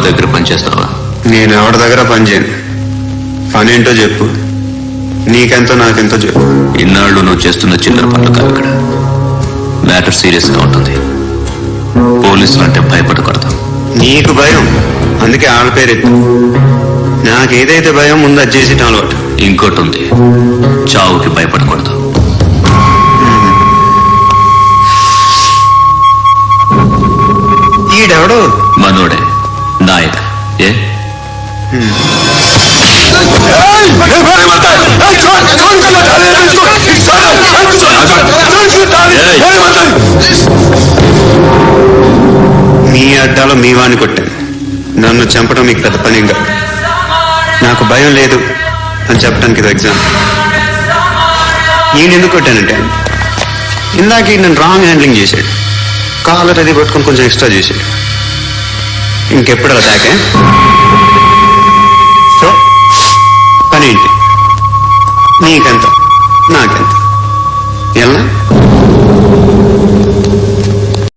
దగ్గర పనిచేస్తావా? నేను ఎవరి దగ్గర పని చేయను. పనేంటో చెప్పు. నీకెంతో నాకెంతో చెప్పు. ఇన్నాళ్ళు నువ్వు చేస్తున్న చిల్లర పనులు కావు ఇక్కడ. మ్యాటర్ సీరియస్ గా ఉంటుంది. పోలీసులు అంటే భయపడకూడదు. నీకు భయం, అందుకే ఆళ్ళ పేరెత్తు. నాకేదైతే భయం ముందు అది చేసేటం అలవాటు. ఇంకోటి ఉంది, చావుకి భయపడకూడదు. ఈడెవడు? మనోడే నాయక్. ఏ మీ అడ్డాలో మీ వాణ్ణి కొట్టాను. నన్ను చంపడం మీకు పెద్ద పని కాదు. నాకు భయం లేదు అని చెప్పడానికి ఇది ఎగ్జామ్. నేను ఎందుకు కొట్టానంటే ఇందాక నన్ను రాంగ్ హ్యాండ్లింగ్ చేశాడు. కాలర్ అది పట్టుకొని కొంచెం ఎక్స్ట్రా చేశాడు. ఇంకెప్పుడు అలా తాకే. సో పని ఏంటి? నీకెంత నాకెంత?